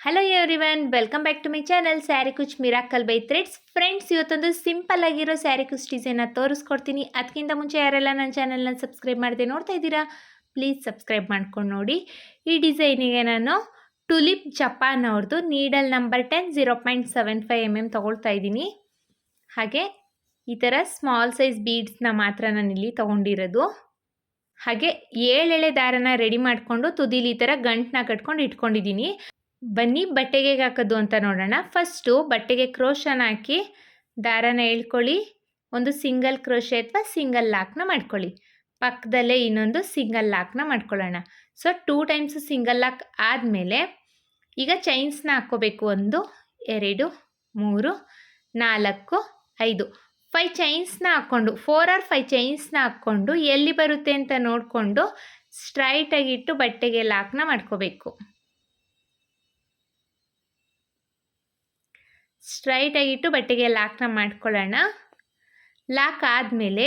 Hello everyone, welcome back to my channel sari kuch miracle by threads. Friends, ಇವತ್ತೊಂದು simple ಆಗಿರೋ ಸ್ಯಾರಿ ಕುಚ್ ಡಿಸೈನ್ನ ತೋರಿಸ್ಕೊಡ್ತೀನಿ. ಅದಕ್ಕಿಂತ ಮುಂಚೆ ಯಾರೆಲ್ಲ ನನ್ನ ಚಾನಲ್ನ ಸಬ್ಸ್ಕ್ರೈಬ್ ಮಾಡದೆ ನೋಡ್ತಾ ಇದ್ದೀರಾ, ಪ್ಲೀಸ್ ಸಬ್ಸ್ಕ್ರೈಬ್ ಮಾಡ್ಕೊಂಡು ನೋಡಿ. ಈ ಡಿಸೈನಿಗೆ ನಾನು ಟುಲಿಪ್ ಜಪಾನ್ ಅವ್ರದ್ದು ನೀಡಲ್ ನಂಬರ್ 10 0.75 mm ತೊಗೊಳ್ತಾ ಇದ್ದೀನಿ. ಹಾಗೆ ಈ ಥರ ಸ್ಮಾಲ್ ಸೈಜ್ ಬೀಡ್ಸ್ನ ಮಾತ್ರ ನಾನಿಲ್ಲಿ ತೊಗೊಂಡಿರೋದು. ಹಾಗೆ 7 ಎಳೆ ದಾರನ ರೆಡಿ ಮಾಡಿಕೊಂಡು ತುದಿಲಿ ಈ ಥರ ಗಂಟನ್ನ ಕಟ್ಕೊಂಡು ಇಟ್ಕೊಂಡಿದ್ದೀನಿ. ಬನ್ನಿ ಬಟ್ಟೆಗೆ ಹಾಕೋದು ಅಂತ ನೋಡೋಣ. ಫಸ್ಟು ಬಟ್ಟೆಗೆ ಕ್ರೋಶನ ಹಾಕಿ ದಾರನ ಎಳ್ಕೊಳ್ಳಿ. ಒಂದು ಸಿಂಗಲ್ ಕ್ರೋಶೆ ಅಥವಾ ಸಿಂಗಲ್ ಲಾಕ್ನ ಮಾಡ್ಕೊಳ್ಳಿ. ಪಕ್ಕದಲ್ಲೇ ಇನ್ನೊಂದು ಸಿಂಗಲ್ ಲಾಕ್ನ ಮಾಡ್ಕೊಳ್ಳೋಣ. ಸೊ 2 ಟೈಮ್ಸ್ ಸಿಂಗಲ್ ಲಾಕ್ ಆದಮೇಲೆ ಈಗ ಚೈನ್ಸ್ನ ಹಾಕ್ಕೋಬೇಕು. 1 2 3 4 5 5 ಚೈನ್ಸ್ನ ಹಾಕ್ಕೊಂಡು 4 or 5 ಚೈನ್ಸ್ನ ಹಾಕ್ಕೊಂಡು ಎಲ್ಲಿ ಬರುತ್ತೆ ಅಂತ ನೋಡಿಕೊಂಡು ಸ್ಟ್ರೈಟಾಗಿಟ್ಟು ಬಟ್ಟೆಗೆ ಲಾಕ್ನ ಮಾಡ್ಕೋಬೇಕು. ಸ್ಟ್ರೈಟಾಗಿಟ್ಟು ಬಟ್ಟೆಗೆ ಲಾಕ್ನ ಮಾಡ್ಕೊಳ್ಳೋಣ. ಲಾಕ್ ಆದಮೇಲೆ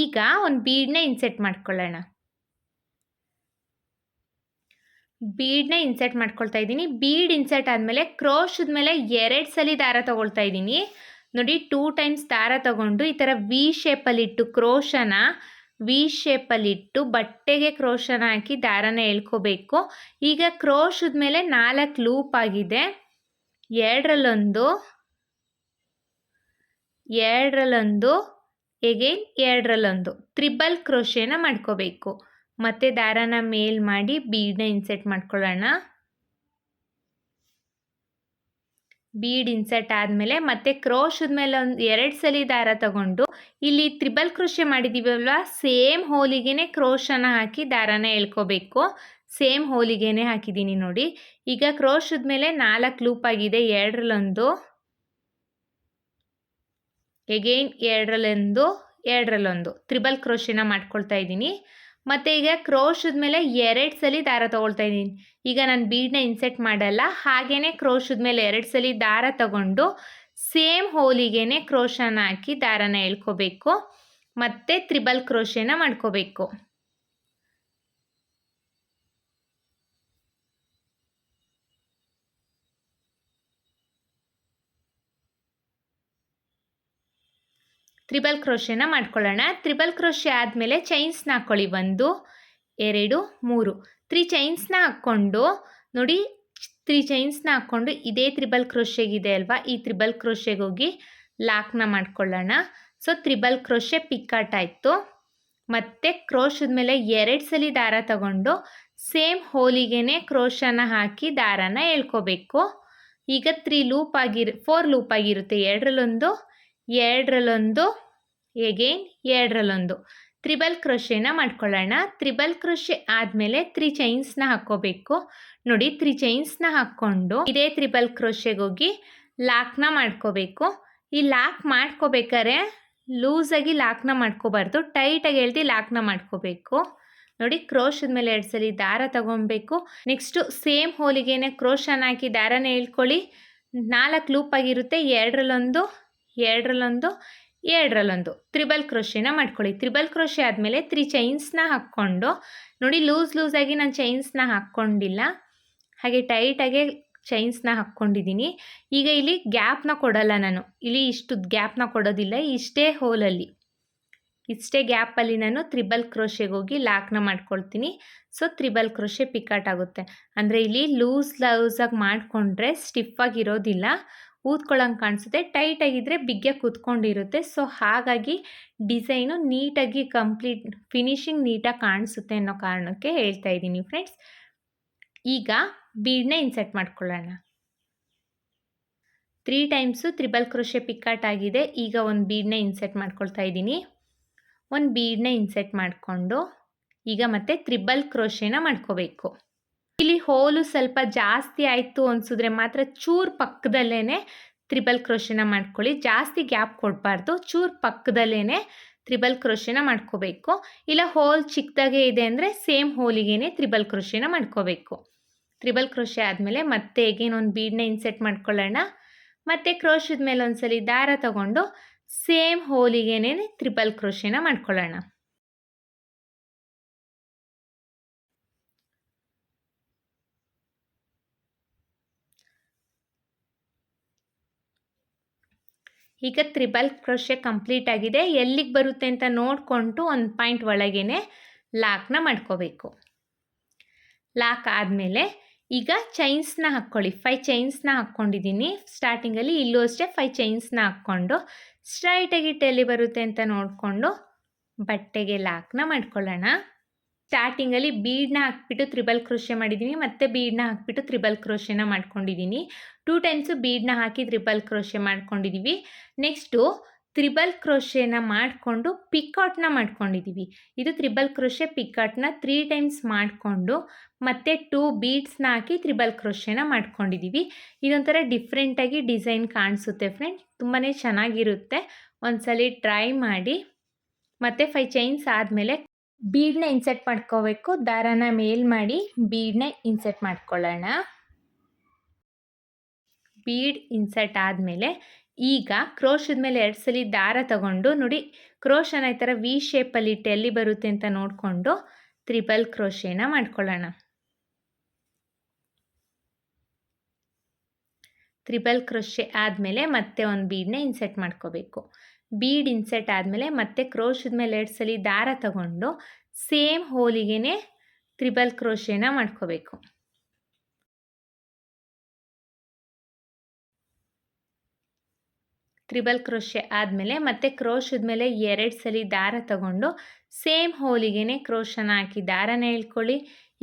ಈಗ ಒಂದು ಬೀಡನ್ನ ಇನ್ಸೆಟ್ ಮಾಡ್ಕೊಳ್ಳೋಣ. ಬೀಡನ್ನ ಇನ್ಸೆಟ್ ಮಾಡ್ಕೊಳ್ತಾ ಇದ್ದೀನಿ. ಬೀಡ್ ಇನ್ಸೆಟ್ ಆದಮೇಲೆ ಕ್ರೋಶದ ಮೇಲೆ 2 ಸಲ ದಾರ ತೊಗೊಳ್ತಾ ಇದ್ದೀನಿ. ನೋಡಿ, 2 ಟೈಮ್ಸ್ ದಾರ ತಗೊಂಡು ಈ ಥರ ವಿ ಶೇಪಲ್ಲಿಟ್ಟು ಕ್ರೋಶನ ವಿ ಶೇಪಲ್ಲಿಟ್ಟು ಬಟ್ಟೆಗೆ ಕ್ರೋಶನ ಹಾಕಿ ದಾರನ ಎಳ್ಕೋಬೇಕು. ಈಗ ಕ್ರೋಶದ ಮೇಲೆ 4 ಲೂಪ್ ಆಗಿದೆ. 2ರಲ್ಲೊಂದು ಎಗೇನ್ 2ರಲ್ಲೊಂದು ಟ್ರಿಬಲ್ ಕ್ರೋಶೇನ ಮಾಡ್ಕೋಬೇಕು. ಮತ್ತೆ ದಾರನ ಮೇಲ್ ಮಾಡಿ ಬೀಡನ್ನ ಇನ್ಸೆಟ್ ಮಾಡ್ಕೊಳ್ಳೋಣ. ಬೀಡ್ ಇನ್ಸೆಟ್ ಆದಮೇಲೆ ಮತ್ತೆ ಕ್ರೋಶದ ಮೇಲೆ ಒಂದು 2 ಸಲ ದಾರ ತಗೊಂಡು ಇಲ್ಲಿ ಟ್ರಿಬಲ್ ಕ್ರೋಶೆ ಮಾಡಿದ್ದೀವಲ್ವ, ಸೇಮ್ ಹೋಲಿಗೆನೆ ಕ್ರೋಶನ ಹಾಕಿ ದಾರನ ಎಳ್ಕೋಬೇಕು. ಸೇಮ್ ಹೋಲಿಗೆನೆ ಹಾಕಿದ್ದೀನಿ ನೋಡಿ. ಈಗ ಕ್ರೋಶದ ಮೇಲೆ 4 ಲೂಪ್ ಆಗಿದೆ. 2ರಲ್ಲೊಂದು ಎಗೇನ್ 2ರಲ್ಲೊಂದು ಟ್ರಿಬಲ್ ಕ್ರೋಶೆನ ಮಾಡ್ಕೊಳ್ತಾ ಇದ್ದೀನಿ. ಮತ್ತು ಈಗ ಕ್ರೋಶದ ಮೇಲೆ 2 ಸಲ ದಾರ ತೊಗೊಳ್ತಾ ಇದ್ದೀನಿ. ಈಗ ನಾನು ಬೀಡನ್ನ ಇನ್ಸೆಟ್ ಮಾಡಲ್ಲ, ಹಾಗೇ ಕ್ರೋಶದ ಮೇಲೆ 2 ಸಲ ದಾರ ತಗೊಂಡು ಸೇಮ್ ಹೋಲಿಗೆನೆ ಕ್ರೋಶನ ಹಾಕಿ ದಾರನ ಎಳ್ಕೋಬೇಕು. ಮತ್ತು ಟ್ರಿಬಲ್ ಕ್ರೋಶೆನ ಮಾಡ್ಕೋಬೇಕು. ಟ್ರಿಬಲ್ ಕ್ರೋಶೆನ ಮಾಡ್ಕೊಳ್ಳೋಣ. ಟ್ರಿಬಲ್ ಕ್ರೋಶೆ ಆದಮೇಲೆ ಚೈನ್ಸ್ನ ಹಾಕ್ಕೊಳ್ಳಿ. 1 2 3 3 ಚೈನ್ಸ್ನ ಹಾಕ್ಕೊಂಡು ನೋಡಿ, 3 ಚೈನ್ಸ್ನ ಹಾಕ್ಕೊಂಡು ಇದೇ ಟ್ರಿಬಲ್ ಕ್ರೋಶೆಗಿದೆ ಅಲ್ವಾ, ಈ ಟ್ರಿಬಲ್ ಕ್ರೋಶೆಗೆ ಹೋಗಿ ಲಾಕ್ನ ಮಾಡ್ಕೊಳ್ಳೋಣ. ಸೊ ಟ್ರಿಬಲ್ ಕ್ರೋಶೆ ಪಿಕಾಟ್ ಆಯಿತು. ಮತ್ತು ಕ್ರೋಶದ ಮೇಲೆ 2 ಸಲ ದಾರ ತಗೊಂಡು ಸೇಮ್ ಹೋಲಿಗೆನೆ ಕ್ರೋಶನ ಹಾಕಿ ದಾರನ ಎಳ್ಕೋಬೇಕು. ಈಗ 4 ಲೂಪ್ ಆಗಿರುತ್ತೆ. 2ರಲ್ಲೊಂದು ಎಗೇನ್ 2ರಲ್ಲೊಂದು ಟ್ರಿಬಲ್ ಕ್ರೋಶೆನ ಮಾಡ್ಕೊಳ್ಳೋಣ. ಟ್ರಿಬಲ್ ಕ್ರೋಶೆ ಆದಮೇಲೆ 3 ಚೈನ್ಸ್ನ ಹಾಕ್ಕೋಬೇಕು. ನೋಡಿ, 3 ಚೈನ್ಸ್ನ ಹಾಕ್ಕೊಂಡು ಇದೇ ಟ್ರಿಬಲ್ ಕ್ರೋಶೆಗೆ ಹೋಗಿ ಲಾಕ್ನ ಮಾಡ್ಕೋಬೇಕು. ಈ ಲಾಕ್ ಮಾಡ್ಕೋಬೇಕಾದ್ರೆ ಲೂಸಾಗಿ ಲಾಕ್ನ ಮಾಡ್ಕೋಬಾರ್ದು, ಟೈಟಾಗಿ ಎಳ್ದು ಲಾಕ್ನ ಮಾಡ್ಕೋಬೇಕು. ನೋಡಿ, ಕ್ರೋಶದ ಮೇಲೆ 2 ಸಲ ದಾರ ತಗೊಬೇಕು. ನೆಕ್ಸ್ಟು ಸೇಮ್ ಹೋಲಿಗೆನೆ ಕ್ರೋಶನ ಹಾಕಿ ದಾರನ ಎಳ್ಕೊಳ್ಳಿ. 4 ಲೂಪ್ ಆಗಿರುತ್ತೆ. 2ರಲ್ಲೊಂದು ಟ್ರಿಬಲ್ ಕ್ರೋಶೆನ ಮಾಡ್ಕೊಳ್ಳಿ. ಟ್ರಿಬಲ್ ಕ್ರೋಶೆ ಆದಮೇಲೆ 3 ಚೈನ್ಸ್ನ ಹಾಕ್ಕೊಂಡು ನೋಡಿ, ಲೂಸಾಗಿ ನಾನು ಚೈನ್ಸ್ನ ಹಾಕ್ಕೊಂಡಿಲ್ಲ, ಹಾಗೆ ಟೈಟಾಗೆ ಚೈನ್ಸ್ನ ಹಾಕ್ಕೊಂಡಿದ್ದೀನಿ. ಈಗ ಇಲ್ಲಿ ಗ್ಯಾಪ್ನ ಕೊಡಲ್ಲ, ನಾನು ಇಲ್ಲಿ ಇಷ್ಟು ಗ್ಯಾಪ್ನ ಕೊಡೋದಿಲ್ಲ. ಇಷ್ಟೇ ಗ್ಯಾಪಲ್ಲಿ ನಾನು ಟ್ರಿಬಲ್ ಕ್ರೋಶೆಗೆ ಹೋಗಿ ಲಾಕ್ನ ಮಾಡ್ಕೊಳ್ತೀನಿ. ಸೊ ಟ್ರಿಬಲ್ ಕ್ರೋಶೆ ಪಿಕಾಟ್ ಆಗುತ್ತೆ. ಅಂದರೆ ಇಲ್ಲಿ ಲೂಸಾಗಿ ಮಾಡಿಕೊಂಡ್ರೆ ಸ್ಟಿಫಾಗಿರೋದಿಲ್ಲ, ಊದ್ಕೊಳ್ಳೋಂಗೆ ಕಾಣಿಸುತ್ತೆ. ಟೈಟಾಗಿದ್ದರೆ ಬಿಗ್ಗೆ ಕೂತ್ಕೊಂಡಿರುತ್ತೆ. ಸೊ ಹಾಗಾಗಿ ಡಿಸೈನು ನೀಟಾಗಿ ಫಿನಿಶಿಂಗ್ ನೀಟಾಗಿ ಕಾಣಿಸುತ್ತೆ ಅನ್ನೋ ಕಾರಣಕ್ಕೆ ಹೇಳ್ತಾ ಇದ್ದೀನಿ ಫ್ರೆಂಡ್ಸ್. ಈಗ ಬೀಡನ್ನ ಇನ್ಸೆಟ್ ಮಾಡ್ಕೊಳ್ಳೋಣ. 3 ಟೈಮ್ಸು ಟ್ರಿಬಲ್ ಕ್ರೋಶೆ ಪಿಕಾಟ್ ಆಗಿದೆ. ಈಗ ಒಂದು ಬೀಡನ್ನ ಇನ್ಸೆಟ್ ಮಾಡ್ಕೊಳ್ತಾ ಇದ್ದೀನಿ. ಒಂದು ಬೀಡನ್ನ ಇನ್ಸೆಟ್ ಮಾಡಿಕೊಂಡು ಈಗ ಮತ್ತೆ ಟ್ರಿಬಲ್ ಕ್ರೋಶೆನ ಮಾಡ್ಕೋಬೇಕು. ಇಲ್ಲಿ ಹೋಲು ಸ್ವಲ್ಪ ಜಾಸ್ತಿ ಆಯಿತು ಅನಿಸಿದ್ರೆ ಮಾತ್ರ ಚೂರು ಪಕ್ಕದಲ್ಲೇ ಟ್ರಿಬಲ್ ಕ್ರೋಶೆನ ಮಾಡ್ಕೊಳ್ಳಿ. ಜಾಸ್ತಿ ಗ್ಯಾಪ್ ಕೊಡಬಾರ್ದು, ಚೂರು ಪಕ್ಕದಲ್ಲೇ ಟ್ರಿಬಲ್ ಕ್ರೋಶೆನ ಮಾಡ್ಕೋಬೇಕು. ಇಲ್ಲ ಹೋಲ್ ಚಿಕ್ಕದಾಗೆ ಇದೆ ಅಂದರೆ ಸೇಮ್ ಹೋಲಿಗೆನೆ ಟ್ರಿಬಲ್ ಕ್ರೋಶೆನ ಮಾಡ್ಕೋಬೇಕು. ಟ್ರಿಬಲ್ ಕ್ರೋಶೆ ಆದಮೇಲೆ ಮತ್ತೆ ಹೇಗೇನು ಒಂದು ಬೀಡನ್ನ ಇನ್ಸೆಟ್ ಮಾಡ್ಕೊಳ್ಳೋಣ. ಮತ್ತು ಕ್ರೋಶದ ಮೇಲೆ ಒಂದು ಸಲ ದಾರ ತಗೊಂಡು ಸೇಮ್ ಹೋಲಿಗೆನೇ ಟ್ರಿಬಲ್ ಕ್ರೋಶೆನ ಮಾಡ್ಕೊಳ್ಳೋಣ. ಈಗ ತ್ರಿಬಲ್ ಕ್ರೋಶೆ ಕಂಪ್ಲೀಟ್ ಆಗಿದೆ. ಎಲ್ಲಿಗೆ ಬರುತ್ತೆ ಅಂತ ನೋಡಿಕೊಂಡು ಒಂದು ಪಾಯಿಂಟ್ ಒಳಗೇ ಲಾಕ್ನ ಮಾಡ್ಕೋಬೇಕು. ಲಾಕ್ ಆದಮೇಲೆ ಈಗ ಚೈನ್ಸ್ನ ಹಾಕ್ಕೊಳ್ಳಿ. 5 ಚೈನ್ಸ್ನ ಹಾಕ್ಕೊಂಡಿದ್ದೀನಿ ಸ್ಟಾರ್ಟಿಂಗಲ್ಲಿ. ಇಲ್ಲೂ ಅಷ್ಟೇ 5 ಚೈನ್ಸ್ನ ಹಾಕ್ಕೊಂಡು ಸ್ಟ್ರೈಟಾಗಿ ಎಲ್ಲಿ ಬರುತ್ತೆ ಅಂತ ನೋಡಿಕೊಂಡು ಬಟ್ಟೆಗೆ ಲಾಕ್ನ ಮಾಡ್ಕೊಳ್ಳೋಣ. ಸ್ಟಾರ್ಟಿಂಗಲ್ಲಿ ಬೀಡನ್ನ ಹಾಕ್ಬಿಟ್ಟು ತ್ರಿಬಲ್ ಕ್ರೋಶೆ ಮಾಡಿದ್ದೀನಿ, ಮತ್ತು ಬೀಡನ್ನ ಹಾಕ್ಬಿಟ್ಟು ತ್ರಿಬಲ್ ಕ್ರೋಶೆನ ಮಾಡ್ಕೊಂಡಿದ್ದೀನಿ. 2 ಟೈಮ್ಸು ಬೀಡನ್ನ ಹಾಕಿ ತ್ರಿಬಲ್ ಕ್ರೋಶೆ ಮಾಡ್ಕೊಂಡಿದ್ದೀವಿ. ನೆಕ್ಸ್ಟು ತ್ರಿಬಲ್ ಕ್ರೋಶೆನ ಮಾಡಿಕೊಂಡು ಪಿಕಾಟ್ನ ಮಾಡ್ಕೊಂಡಿದ್ದೀವಿ. ಇದು ತ್ರಿಬಲ್ ಕ್ರೋಶೆ ಪಿಕಾಟ್ನ 3 ಟೈಮ್ಸ್ ಮಾಡಿಕೊಂಡು ಮತ್ತು 2 ಬೀಡ್ಸ್ನ ಹಾಕಿ ತ್ರಿಬಲ್ ಕ್ರೋಶೆನ ಮಾಡ್ಕೊಂಡಿದ್ದೀವಿ. ಇದೊಂಥರ ಡಿಫ್ರೆಂಟಾಗಿ ಡಿಸೈನ್ ಕಾಣಿಸುತ್ತೆ ಫ್ರೆಂಡ್ಸ್, ತುಂಬಾ ಚೆನ್ನಾಗಿರುತ್ತೆ. ಒಂದ್ಸಲಿ ಟ್ರೈ ಮಾಡಿ. ಮತ್ತು 5 ಚೈನ್ಸ್ ಆದಮೇಲೆ ಬೀಡನ್ನ ಇನ್ಸರ್ಟ್ ಮಾಡ್ಕೋಬೇಕು. ದಾರಾನ ಮೇಲ್ ಮಾಡಿ ಬೀಡನ್ನ ಇನ್ಸರ್ಟ್ ಮಾಡ್ಕೊಳ್ಳೋಣ. ಬೀಡ್ ಇನ್ಸರ್ಟ್ ಆದಮೇಲೆ ಈಗ ಕ್ರೋಶದ ಮೇಲೆ 2 ಸಲ ದಾರ ತಗೊಂಡು ನೋಡಿ, ಕ್ರೋಶನ ಈ ಥರ ವಿ ಶೇಪಲ್ಲಿ ಇಟ್ಟು ಎಲ್ಲಿ ಬರುತ್ತೆ ಅಂತ ನೋಡಿಕೊಂಡು ತ್ರಿಬಲ್ ಕ್ರೋಶೆನ ಮಾಡ್ಕೊಳ್ಳೋಣ. ತ್ರಿಬಲ್ ಕ್ರೋಶೆ ಆದಮೇಲೆ ಮತ್ತೆ ಒಂದು ಬೀಡನ್ನ ಇನ್ಸರ್ಟ್ ಮಾಡ್ಕೋಬೇಕು. ಬೀಡ್ ಇನ್ಸರ್ಟ್ ಆದಮೇಲೆ ಮತ್ತೆ ಕ್ರೋಶದ ಮೇಲೆ 2 ಸಲ ದಾರ ತಗೊಂಡು ಸೇಮ್ ಹೋಲಿಗೆ ತ್ರಿಬಲ್ ಕ್ರೋಶೆನ ಮಾಡ್ಕೋಬೇಕು. ತ್ರಿಬಲ್ ಕ್ರೋಶೆ ಆದಮೇಲೆ ಮತ್ತೆ ಕ್ರೋಶದ ಮೇಲೆ 2 ಸಲ ದಾರ ತಗೊಂಡು ಸೇಮ್ ಹೋಲಿಗೆ ಕ್ರೋಶನ ಹಾಕಿ ದಾರನ ಎಳ್ಕೊಳ್ಳಿ.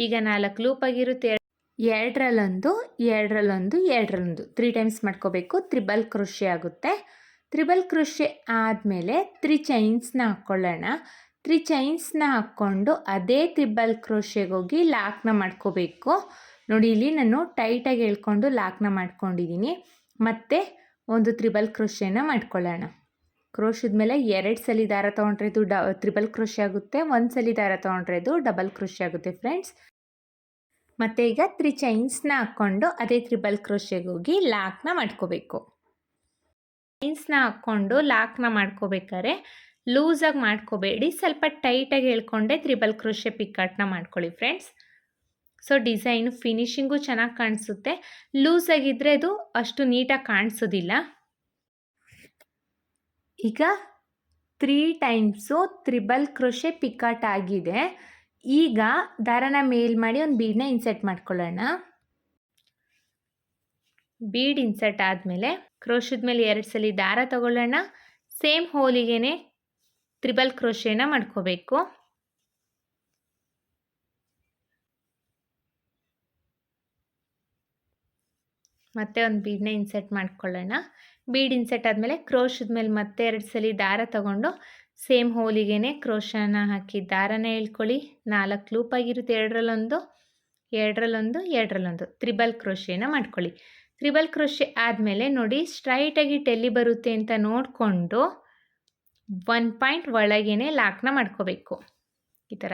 ಈಗ 4 ಲೂಪ್ ಆಗಿರುತ್ತೆ. 2ರಲ್ಲೊಂದು 2ರಲ್ಲೊಂದು 2ರಲ್ಲೊಂದು 3 ಟೈಮ್ಸ್ ಮಾಡ್ಕೋಬೇಕು. ತ್ರಿಬಲ್ ಕ್ರೋಶೆ ಆಗುತ್ತೆ. ತ್ರಿಬಲ್ ಕ್ರೋಶೆ ಆದಮೇಲೆ 3 ಚೈನ್ಸ್ನ ಹಾಕ್ಕೊಳ್ಳೋಣ. 3 ಚೈನ್ಸ್ನ ಹಾಕ್ಕೊಂಡು ಅದೇ ತ್ರಿಬಲ್ ಕ್ರೋಶೆಗೆ ಹೋಗಿ ಲಾಕ್ನ ಮಾಡ್ಕೋಬೇಕು. ನೋಡಿ, ಇಲ್ಲಿ ನಾನು ಟೈಟಾಗಿ ಎಳ್ಕೊಂಡು ಲಾಕ್ನ ಮಾಡ್ಕೊಂಡಿದ್ದೀನಿ. ಮತ್ತು ಒಂದು ತ್ರಿಬಲ್ ಕ್ರೋಶೆನ ಮಾಡ್ಕೊಳ್ಳೋಣ. ಕ್ರೋಶದ ಮೇಲೆ 2 ಸಲ ದಾರ ತೊಗೊಂಡ್ರೆ ಇದು ತ್ರಿಬಲ್ ಕ್ರೋಶೆ ಆಗುತ್ತೆ. 1 ಸಲ ದಾರ ತೊಗೊಂಡ್ರೆ ಇದು ಡಬಲ್ ಕ್ರೋಶೆ ಆಗುತ್ತೆ ಫ್ರೆಂಡ್ಸ್. ಮತ್ತು ಈಗ 3 ಚೈನ್ಸ್ನ ಹಾಕ್ಕೊಂಡು ಅದೇ ತ್ರಿಬಲ್ ಕ್ರೋಶೆಗೆ ಹೋಗಿ ಲಾಕ್ನ ಮಾಡ್ಕೋಬೇಕು. ಚೈನ್ಸ್ನ ಹಾಕ್ಕೊಂಡು ಲಾಕ್ನ ಮಾಡ್ಕೋಬೇಕಾದ್ರೆ ಲೂಸಾಗಿ ಮಾಡ್ಕೋಬೇಡಿ, ಸ್ವಲ್ಪ ಟೈಟಾಗಿ ಹೇಳ್ಕೊಂಡೆ ತ್ರಿಬಲ್ ಕ್ರೋಶೆ ಪಿಕಾಟ್ನ ಮಾಡ್ಕೊಳ್ಳಿ ಫ್ರೆಂಡ್ಸ್. ಸೊ ಡಿಸೈನು ಫಿನಿಶಿಂಗು ಚೆನ್ನಾಗಿ ಕಾಣಿಸುತ್ತೆ. ಲೂಸಾಗಿದ್ದರೆ ಅದು ಅಷ್ಟು ನೀಟಾಗಿ ಕಾಣಿಸೋದಿಲ್ಲ. ಈಗ 3 ಟೈಮ್ಸು ತ್ರಿಬಲ್ ಕ್ರೋಶೆ ಪಿಕಾಟ್ ಆಗಿದೆ. ಈಗ ದಾರನ ಮೇಲ್ ಮಾಡಿ ಒಂದು ಬೀಡನ್ನ ಇನ್ಸರ್ಟ್ ಮಾಡ್ಕೊಳ್ಳೋಣ. ಬೀಡ್ ಇನ್ಸರ್ಟ್ ಆದಮೇಲೆ ಕ್ರೋಶದ ಮೇಲೆ 2 ಸಲ ದಾರ ತಗೊಳ್ಳೋಣ. ಸೇಮ್ ಹೋಲಿಗೆ ತ್ರಿಬಲ್ ಕ್ರೋಶೆನ ಮಾಡ್ಕೋಬೇಕು. ಮತ್ತೆ ಒಂದು ಬೀಡನ್ನ ಇನ್ಸರ್ಟ್ ಮಾಡ್ಕೊಳ್ಳೋಣ. ಬೀಡ್ ಇನ್ಸರ್ಟ್ ಆದಮೇಲೆ ಕ್ರೋಶದ ಮೇಲೆ ಮತ್ತೆ 2 ಸಲ ದಾರ ತಗೊಂಡು ಸೇಮ್ ಹೋಲಿಗೆ ಕ್ರೋಶನ ಹಾಕಿ ದಾರನ ಎಳ್ಕೊಳ್ಳಿ. 4 ಲೂಪ್ ಆಗಿರುತ್ತೆ. 2ರಲ್ಲೊಂದು 2ರಲ್ಲೊಂದು 2ರಲ್ಲೊಂದು ತ್ರಿಬಲ್ ಕ್ರೋಶೆನ ಮಾಡ್ಕೊಳ್ಳಿ. ತ್ರಿಬಲ್ ಕ್ರೋಶೆ ಆದಮೇಲೆ ನೋಡಿ, ಸ್ಟ್ರೈಟಾಗಿ ಎಲ್ಲಿ ಬರುತ್ತೆ ಅಂತ ನೋಡಿಕೊಂಡು 1 ಪಾಯಿಂಟ್ ಒಳಗೇ ಲಾಕ್ನ ಮಾಡ್ಕೋಬೇಕು. ಈ ಥರ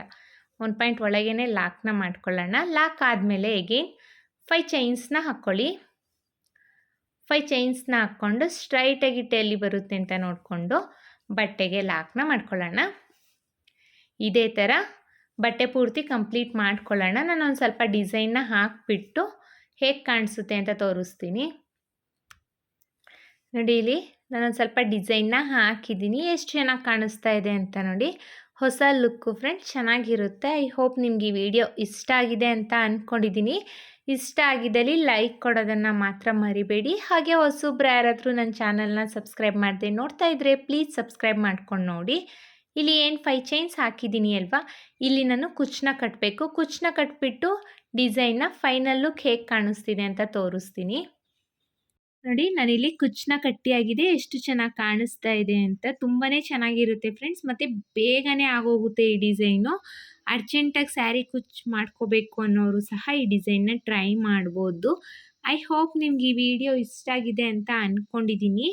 1 ಪಾಯಿಂಟ್ ಒಳಗೇ ಲಾಕ್ನ ಮಾಡ್ಕೊಳ್ಳೋಣ. ಲಾಕ್ ಆದಮೇಲೆ ಎಗೇನ್ 5 ಚೈನ್ಸ್ನ ಹಾಕ್ಕೊಳ್ಳಿ. 5 ಚೈನ್ಸ್ನ ಹಾಕ್ಕೊಂಡು ಸ್ಟ್ರೈಟಾಗಿ ಎಲ್ಲಿ ಬರುತ್ತೆ ಅಂತ ನೋಡಿಕೊಂಡು ಬಟ್ಟೆಗೆ ಲಾಕ್ನ ಮಾಡ್ಕೊಳ್ಳೋಣ. ಇದೇ ಥರ ಬಟ್ಟೆ ಪೂರ್ತಿ ಕಂಪ್ಲೀಟ್ ಮಾಡ್ಕೊಳ್ಳೋಣ. ನಾನು ಒಂದು ಸ್ವಲ್ಪ ಡಿಸೈನ್ನ ಹಾಕಿಬಿಟ್ಟು ಹೇಗೆ ಕಾಣಿಸುತ್ತೆ ಅಂತ ತೋರಿಸ್ತೀನಿ. ನೋಡಿ, ಇಲ್ಲಿ ನಾನೊಂದು ಸ್ವಲ್ಪ ಡಿಸೈನ್ನ ಹಾಕಿದ್ದೀನಿ. ಎಷ್ಟು ಚೆನ್ನಾಗಿ ಕಾಣಿಸ್ತಾ ಇದೆ ಅಂತ ನೋಡಿ. ಹೊಸ ಲುಕ್ಕು ಫ್ರೆಂಡ್ಸ್, ಚೆನ್ನಾಗಿರುತ್ತೆ. ಐ ಹೋಪ್ ನಿಮ್ಗೆ ಈ ವಿಡಿಯೋ ಇಷ್ಟ ಆಗಿದೆ ಅಂತ ಅಂದ್ಕೊಂಡಿದ್ದೀನಿ. ಇಷ್ಟ ಆಗಿದ್ದಲ್ಲಿ ಲೈಕ್ ಕೊಡೋದನ್ನು ಮಾತ್ರ ಮರಿಬೇಡಿ. ಹಾಗೆ ಹೊಸಬ್ರು ಯಾರಾದರೂ ನನ್ನ ಚಾನಲ್ನ ಸಬ್ಸ್ಕ್ರೈಬ್ ಮಾಡದೆ ನೋಡ್ತಾ ಇದ್ದರೆ ಪ್ಲೀಸ್ ಸಬ್ಸ್ಕ್ರೈಬ್ ಮಾಡ್ಕೊಂಡು ನೋಡಿ. ಇಲ್ಲಿ ಏನು 5 ಚೈನ್ಸ್ ಹಾಕಿದ್ದೀನಿ ಅಲ್ವಾ, ಇಲ್ಲಿ ನಾನು ಕುಚ್ಚನ್ನ ಕಟ್ಟಬೇಕು. ಕುಚ್ಚನ್ನ ಕಟ್ಬಿಟ್ಟು ಡಿಸೈನ್ನ ಫೈನಲ್ ಲುಕ್ ಹೇಗೆ ಕಾಣಿಸ್ತಿದೆ ಅಂತ ತೋರಿಸ್ತೀನಿ. ನೋಡಿ, ನಾನಿಲ್ಲಿ ಕುಚ್ಚನ್ನ ಕಟ್ಟಿಯಾಗಿದೆ. ಎಷ್ಟು ಚೆನ್ನಾಗಿ ಕಾಣಿಸ್ತಾ ಇದೆ ಅಂತ. ತುಂಬಾ ಚೆನ್ನಾಗಿರುತ್ತೆ ಫ್ರೆಂಡ್ಸ್. ಮತ್ತು ಬೇಗನೆ ಆಗೋಗುತ್ತೆ ಈ ಡಿಸೈನು. ಅರ್ಜೆಂಟಾಗಿ ಸ್ಯಾರಿ ಕುಚ್ಚು ಮಾಡ್ಕೋಬೇಕು ಅನ್ನೋರು ಸಹ ಈ ಡಿಸೈನ್ನ ಟ್ರೈ ಮಾಡ್ಬೋದು. ಐ ಹೋಪ್ ನಿಮ್ಗೆ ಈ ವಿಡಿಯೋ ಇಷ್ಟ ಆಗಿದೆ ಅಂತ ಅಂದ್ಕೊಂಡಿದ್ದೀನಿ.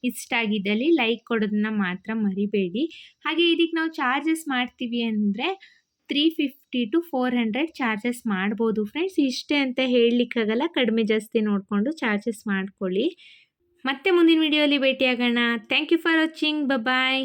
ಇಷ್ಟ ಆಗಿದ್ದಲ್ಲಿ ಲೈಕ್ ಕೊಡೋದನ್ನ ಮಾತ್ರ ಮರಿಬೇಡಿ. ಹಾಗೆ ಇದಕ್ಕೆ ನಾವು ಚಾರ್ಜಸ್ ಮಾಡ್ತೀವಿ ಅಂದರೆ 350 to 400 ಚಾರ್ಜಸ್ ಮಾಡ್ಬೋದು ಫ್ರೆಂಡ್ಸ್. ಇಷ್ಟೇ ಅಂತ ಹೇಳಲಿಕ್ಕಾಗಲ್ಲ, ಕಡಿಮೆ ಜಾಸ್ತಿ ನೋಡಿಕೊಂಡು ಚಾರ್ಜಸ್ ಮಾಡ್ಕೊಳ್ಳಿ. ಮತ್ತೆ ಮುಂದಿನ ವಿಡಿಯೋಲಿ ಭೇಟಿಯಾಗೋಣ. Thank you for watching. Bye.